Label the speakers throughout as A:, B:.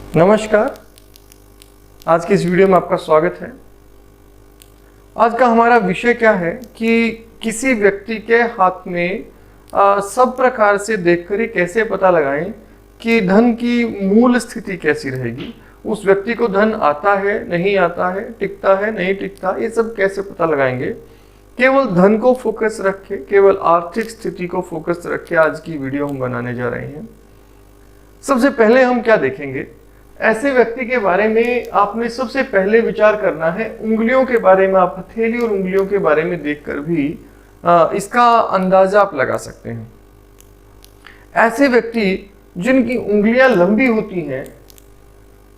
A: नमस्कार। आज की इस वीडियो में आपका स्वागत है। आज का हमारा विषय क्या है कि किसी व्यक्ति के हाथ में सब प्रकार से देखकर ही कैसे पता लगाएं कि धन की मूल स्थिति कैसी रहेगी, उस व्यक्ति को धन आता है नहीं आता है, टिकता है नहीं टिकता, ये सब कैसे पता लगाएंगे। केवल धन को फोकस रखे, केवल आर्थिक स्थिति को फोकस रखे आज की वीडियो हम बनाने जा रहे हैं। सबसे पहले हम क्या देखेंगे, ऐसे व्यक्ति के बारे में आपने सबसे पहले विचार करना है उंगलियों के बारे में। आप हथेली और उंगलियों के बारे में देखकर भी इसका अंदाजा आप लगा सकते हैं। ऐसे व्यक्ति जिनकी उंगलियां लंबी होती हैं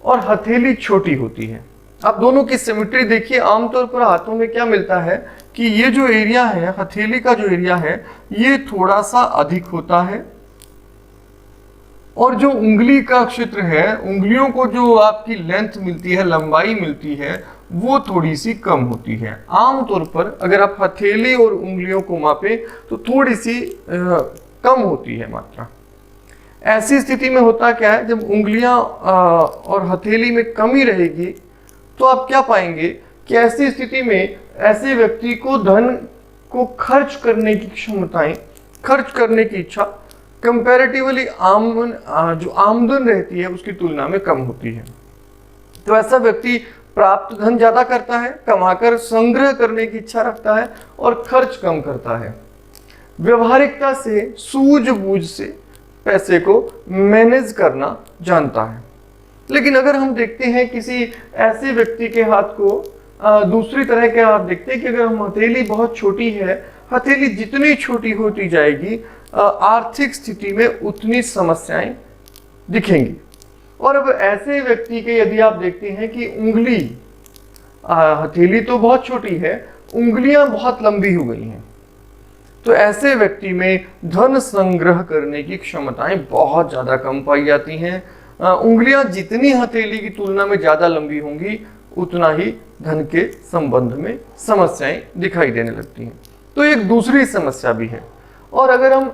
A: और हथेली छोटी होती है, आप दोनों की सिमेट्री देखिए। आमतौर पर हाथों में क्या मिलता है कि ये जो एरिया है, हथेली का जो एरिया है, ये थोड़ा सा अधिक होता है और जो उंगली का क्षेत्र है, उंगलियों को जो आपकी लेंथ मिलती है, लंबाई मिलती है, वो थोड़ी सी कम होती है। आमतौर पर अगर आप हथेली और उंगलियों को मापें तो थोड़ी सी कम होती है मात्रा। ऐसी स्थिति में होता क्या है, जब उंगलियां और हथेली में कमी रहेगी तो आप क्या पाएंगे कि ऐसी स्थिति में ऐसे व्यक्ति को धन को खर्च करने की क्षमताएं, खर्च करने की इच्छा कंपैरेटिवली जो आमदन रहती है उसकी तुलना में कम होती है। तो ऐसा व्यक्ति प्राप्त धन ज्यादा करता है, कमाकर संग्रह करने की इच्छा रखता है और खर्च कम करता है। व्यवहारिकता से, सूझबूझ से पैसे को मैनेज करना जानता है। लेकिन अगर हम देखते हैं किसी ऐसे व्यक्ति के हाथ को दूसरी तरह के, आप देखते हैं कि अगर हम हथेली बहुत छोटी है, हथेली जितनी छोटी होती जाएगी आर्थिक स्थिति में उतनी समस्याएं दिखेंगी। और अब ऐसे व्यक्ति के यदि आप देखते हैं कि उंगली, हथेली तो बहुत छोटी है, उंगलियां बहुत लंबी हो गई हैं, तो ऐसे व्यक्ति में धन संग्रह करने की क्षमताएं बहुत ज्यादा कम पाई जाती हैं। उंगलियां जितनी हथेली की तुलना में ज्यादा लंबी होंगी उतना ही धन के संबंध में समस्याएं दिखाई देने लगती हैं। तो एक दूसरी समस्या भी है। और अगर हम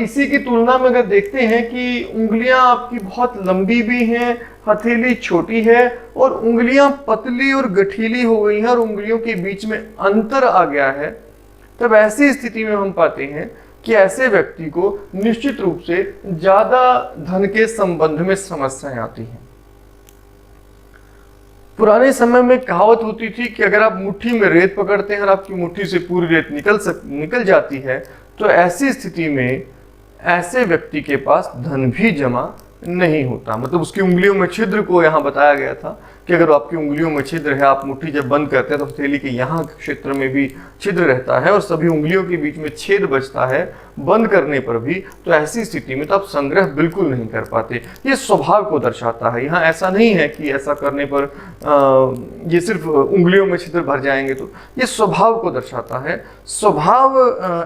A: इसी की तुलना में अगर देखते हैं कि उंगलियां आपकी बहुत लंबी भी हैं, हथेली छोटी है और उंगलियां पतली और गठीली हो गई हैं और उंगलियों के बीच में अंतर आ गया है, तब ऐसी स्थिति में हम पाते हैं कि ऐसे व्यक्ति को निश्चित रूप से ज्यादा धन के संबंध में समस्याएं आती हैं। पुराने समय में कहावत होती थी कि अगर आप मुट्ठी में रेत पकड़ते हैं और आपकी मुट्ठी से पूरी रेत निकल जाती है, तो ऐसी स्थिति में ऐसे व्यक्ति के पास धन भी जमा नहीं होता। मतलब उसकी उंगलियों में छिद्र को यहाँ बताया गया था कि अगर आपकी उंगलियों में छिद्र है, आप मुट्ठी जब बंद करते हैं तो हथेली के यहाँ क्षेत्र में भी छिद्र रहता है और सभी उंगलियों के बीच में छेद बचता है बंद करने पर भी, तो ऐसी स्थिति में तो आप संग्रह बिल्कुल नहीं कर पाते। ये स्वभाव को दर्शाता है। यहाँ ऐसा नहीं है कि ऐसा करने पर ये सिर्फ उंगलियों में छिद्र भर जाएंगे, तो ये स्वभाव को दर्शाता है। स्वभाव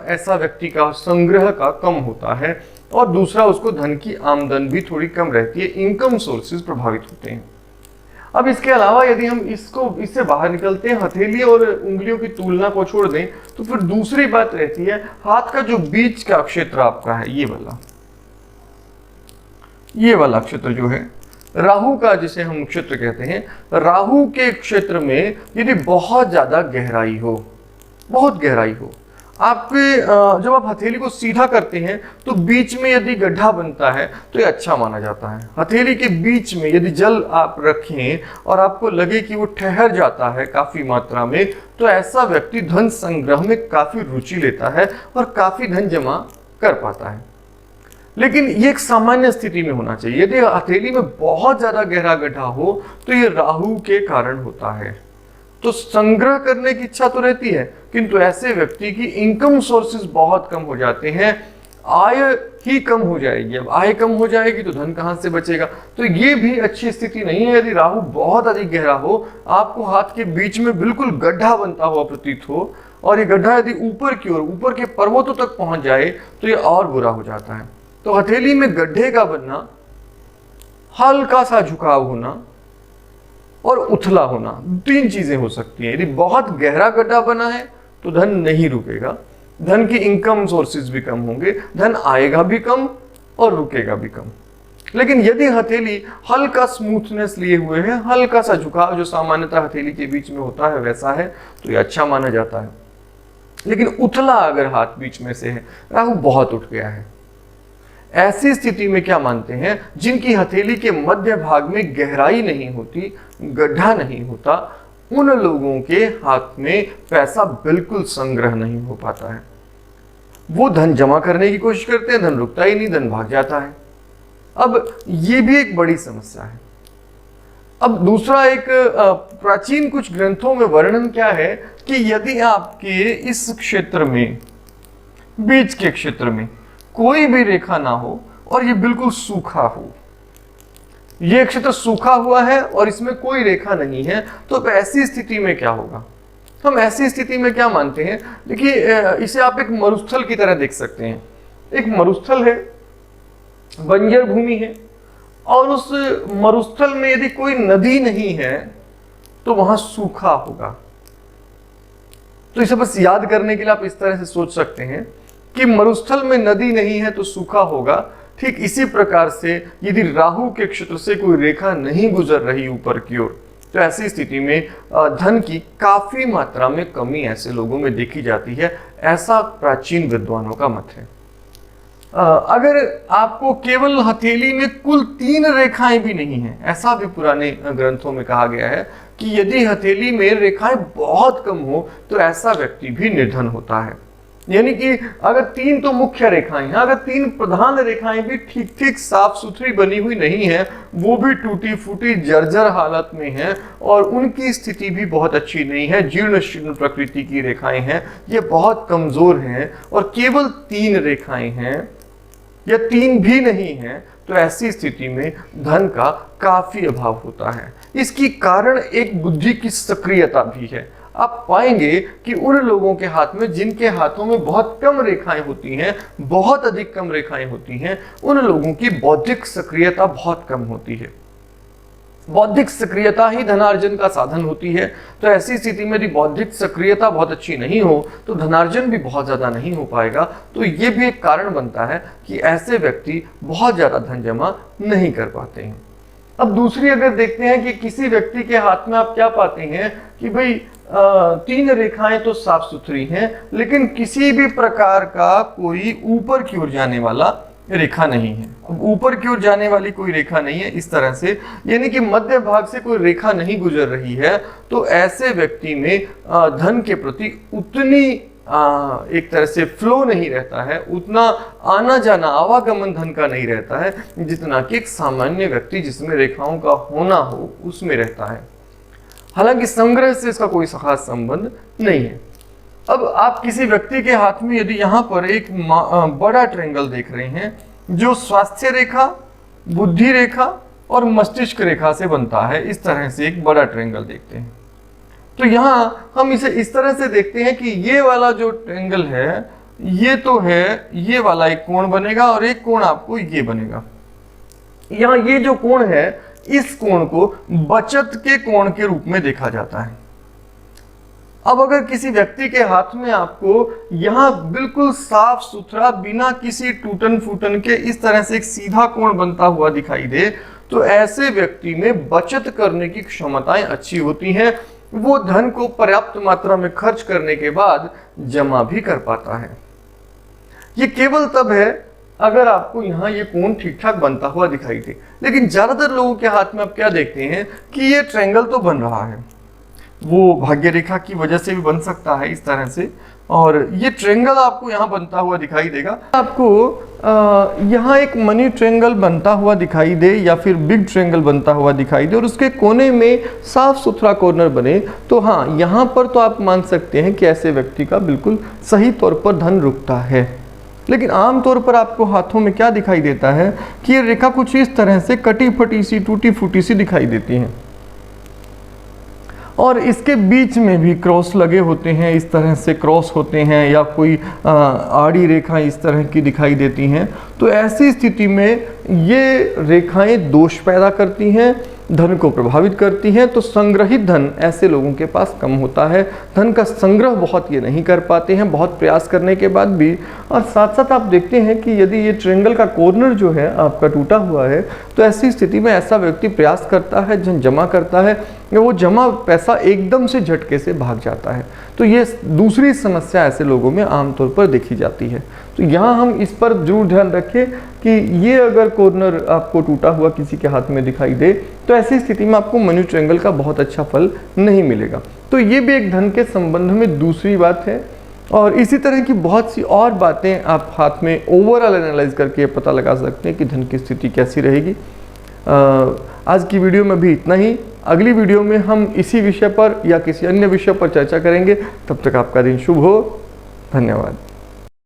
A: ऐसा व्यक्ति का संग्रह का कम होता है और दूसरा, उसको धन की आमदन भी थोड़ी कम रहती है, इनकम सोर्सेज प्रभावित होते हैं। अब इसके अलावा यदि हम इससे बाहर निकलते हैं, हथेली और उंगलियों की तुलना को छोड़ दें, तो फिर दूसरी बात रहती है हाथ का जो बीच का क्षेत्र आपका है, ये वाला क्षेत्र जो है राहु का, जिसे हम क्षेत्र कहते हैं, राहु के क्षेत्र में यदि बहुत ज्यादा गहराई हो, बहुत गहराई हो, आपके जब आप हथेली को सीधा करते हैं तो बीच में यदि गड्ढा बनता है तो ये अच्छा माना जाता है। हथेली के बीच में यदि जल आप रखें और आपको लगे कि वो ठहर जाता है काफी मात्रा में, तो ऐसा व्यक्ति धन संग्रह में काफी रुचि लेता है और काफी धन जमा कर पाता है। लेकिन ये एक सामान्य स्थिति में होना चाहिए। यदि हथेली में बहुत ज्यादा गहरा गड्ढा हो तो ये राहु के कारण होता है। तो संग्रह करने की इच्छा तो रहती है, किंतु ऐसे व्यक्ति की इनकम सोर्सेज बहुत कम हो जाते हैं, आय ही कम हो जाएगी। अब आय कम हो जाएगी तो धन कहां से बचेगा? तो ये भी अच्छी स्थिति नहीं है। यदि राहु बहुत अधिक गहरा हो, आपको हाथ के बीच में बिल्कुल गड्ढा बनता हुआ प्रतीत हो और ये गड्ढा यदि ऊपर की ओर, ऊपर के पर्वतों तक पहुंच जाए तो ये और बुरा हो जाता है। तो हथेली में गड्ढे का बनना, हल्का सा झुकाव होना और उथला होना, तीन चीजें हो सकती हैं। यदि बहुत गहरा गड्ढा बना है तो धन नहीं रुकेगा, धन की इनकम सोर्सेज भी कम होंगे, धन आएगा भी कम और रुकेगा भी कम। लेकिन यदि हथेली हल्का स्मूथनेस लिए हुए है, हल्का सा झुकाव जो सामान्यतः हथेली के बीच में होता है वैसा है, तो ये अच्छा माना जाता है। लेकिन उथला अगर हाथ बीच में से है, राहु बहुत उठ गया है, ऐसी स्थिति में क्या मानते हैं, जिनकी हथेली के मध्य भाग में गहराई नहीं होती, गड्ढा नहीं होता, उन लोगों के हाथ में पैसा बिल्कुल संग्रह नहीं हो पाता है। वो धन जमा करने की कोशिश करते हैं, धन रुकता ही नहीं, धन भाग जाता है। अब ये भी एक बड़ी समस्या है। अब दूसरा एक प्राचीन कुछ ग्रंथों में वर्णन क्या है कि यदि आपके इस क्षेत्र में, बीच के क्षेत्र में कोई भी रेखा ना हो और ये बिल्कुल सूखा हो, ये क्षेत्र सूखा हुआ है और इसमें कोई रेखा नहीं है, तो ऐसी स्थिति में क्या होगा? हम ऐसी स्थिति में क्या मानते हैं, देखिए इसे आप एक मरुस्थल की तरह देख सकते हैं। एक मरुस्थल है, बंजर भूमि है, और उस मरुस्थल में यदि कोई नदी नहीं है तो वहां सूखा होगा। तो इसे बस याद करने के लिए आप इस तरह से सोच सकते हैं कि मरुस्थल में नदी नहीं है तो सूखा होगा। ठीक इसी प्रकार से यदि राहु के क्षेत्र से कोई रेखा नहीं गुजर रही ऊपर की ओर, तो ऐसी स्थिति में धन की काफी मात्रा में कमी ऐसे लोगों में देखी जाती है, ऐसा प्राचीन विद्वानों का मत है। अगर आपको केवल हथेली में कुल 3 रेखाएं भी नहीं है, ऐसा भी पुराने ग्रंथों में कहा गया है कि यदि हथेली में रेखाएं बहुत कम हो तो ऐसा व्यक्ति भी निर्धन होता है। यानी कि अगर 3 तो मुख्य रेखाएं हैं, अगर 3 प्रधान रेखाएं भी ठीक ठीक साफ सुथरी बनी हुई नहीं है, वो भी टूटी फूटी जर्जर हालत में है और उनकी स्थिति भी बहुत अच्छी नहीं है, जीर्ण शीर्ण प्रकृति की रेखाएं हैं, ये बहुत कमजोर हैं, और केवल 3 रेखाएं हैं या 3 भी नहीं है, तो ऐसी स्थिति में धन का काफी अभाव होता है। इसकी कारण एक बुद्धि की सक्रियता भी है। आप पाएंगे कि उन लोगों के हाथ में जिनके हाथों में बहुत कम रेखाएं होती हैं, बहुत अधिक कम रेखाएं होती हैं, उन लोगों की बौद्धिक सक्रियता बहुत कम होती है। बौद्धिक सक्रियता ही धनार्जन का साधन होती है। तो ऐसी स्थिति में यदि बौद्धिक सक्रियता बहुत अच्छी नहीं हो तो धनार्जन भी बहुत ज्यादा नहीं हो पाएगा। तो ये भी एक कारण बनता है कि ऐसे व्यक्ति बहुत ज्यादा धन जमा नहीं कर पाते हैं। अब दूसरी अगर देखते हैं कि किसी व्यक्ति के हाथ में आप क्या पाते हैं कि भाई 3 रेखाएं तो साफ सुथरी हैं, लेकिन किसी भी प्रकार का कोई ऊपर की ओर जाने वाला रेखा नहीं है। अब ऊपर की ओर जाने वाली कोई रेखा नहीं है इस तरह से, यानी कि मध्य भाग से कोई रेखा नहीं गुजर रही है, तो ऐसे व्यक्ति में धन के प्रति उतनी एक तरह से फ्लो नहीं रहता है, उतना आना जाना आवागमन धन का नहीं रहता है जितना कि एक सामान्य व्यक्ति जिसमें रेखाओं का होना हो उसमें रहता है। हालांकि संग्रह से इसका कोई खास संबंध नहीं है। अब आप किसी व्यक्ति के हाथ में यदि यहाँ पर एक बड़ा ट्रायंगल देख रहे हैं जो स्वास्थ्य रेखा, बुद्धि रेखा और मस्तिष्क रेखा से बनता है, इस तरह से एक बड़ा ट्रायंगल देखते हैं, तो यहाँ हम इसे इस तरह से देखते हैं कि ये वाला जो ट्रायंगल है ये तो है, ये वाला एक कोण बनेगा और एक कोण आपको ये बनेगा। यहाँ ये जो कोण है इस कोण को बचत के कोण के रूप में देखा जाता है। अब अगर किसी व्यक्ति के हाथ में आपको यहां बिल्कुल साफ सुथरा बिना किसी टूटन फूटन के इस तरह से एक सीधा कोण बनता हुआ दिखाई दे, तो ऐसे व्यक्ति में बचत करने की क्षमताएं अच्छी होती हैं, वो धन को पर्याप्त मात्रा में खर्च करने के बाद जमा भी कर पाता है। ये केवल तब है अगर आपको यहाँ ये कोण ठीक ठाक बनता हुआ दिखाई दे। लेकिन ज्यादातर लोगों के हाथ में आप क्या देखते हैं कि ये ट्रायंगल तो बन रहा है, वो भाग्य रेखा की वजह से भी बन सकता है इस तरह से, और ये ट्रायंगल आपको यहाँ बनता हुआ दिखाई देगा। आपको यहाँ एक मनी ट्रायंगल बनता हुआ दिखाई दे या फिर बिग ट्रायंगल बनता हुआ दिखाई दे और उसके कोने में साफ सुथरा कॉर्नर बने, तो हाँ यहाँ पर तो आप मान सकते हैं कि ऐसे व्यक्ति का बिल्कुल सही तौर पर धन रुकता है। लेकिन आमतौर पर आपको हाथों में क्या दिखाई देता है कि ये रेखा कुछ इस तरह से कटी फटी सी, टूटी फूटी सी दिखाई देती है, और इसके बीच में भी क्रॉस लगे होते हैं, इस तरह से क्रॉस होते हैं, या कोई आड़ी रेखा इस तरह की दिखाई देती हैं। तो ऐसी स्थिति में ये रेखाएं दोष पैदा करती हैं, धन को प्रभावित करती हैं, तो संग्रहित धन ऐसे लोगों के पास कम होता है। धन का संग्रह बहुत ये नहीं कर पाते हैं, बहुत प्रयास करने के बाद भी और साथ साथ आप देखते हैं कि यदि ये ट्रायंगल का कॉर्नर जो है आपका टूटा हुआ है, तो ऐसी स्थिति में ऐसा व्यक्ति प्रयास करता है, धन जमा करता है, वो जमा पैसा एकदम से झटके से भाग जाता है। तो ये दूसरी समस्या ऐसे लोगों में आमतौर पर देखी जाती है। तो यहाँ हम इस पर जरूर ध्यान रखें कि ये अगर कॉर्नर आपको टूटा हुआ किसी के हाथ में दिखाई दे, तो ऐसी स्थिति में आपको मनी ट्रायंगल का बहुत अच्छा फल नहीं मिलेगा। तो ये भी एक धन के संबंध में दूसरी बात है। और इसी तरह की बहुत सी और बातें आप हाथ में ओवरऑल एनालाइज करके पता लगा सकते हैं कि धन की स्थिति कैसी रहेगी। आज की वीडियो में भी इतना ही। अगली वीडियो में हम इसी विषय पर या किसी अन्य विषय पर चर्चा करेंगे। तब तक आपका दिन शुभ हो। धन्यवाद।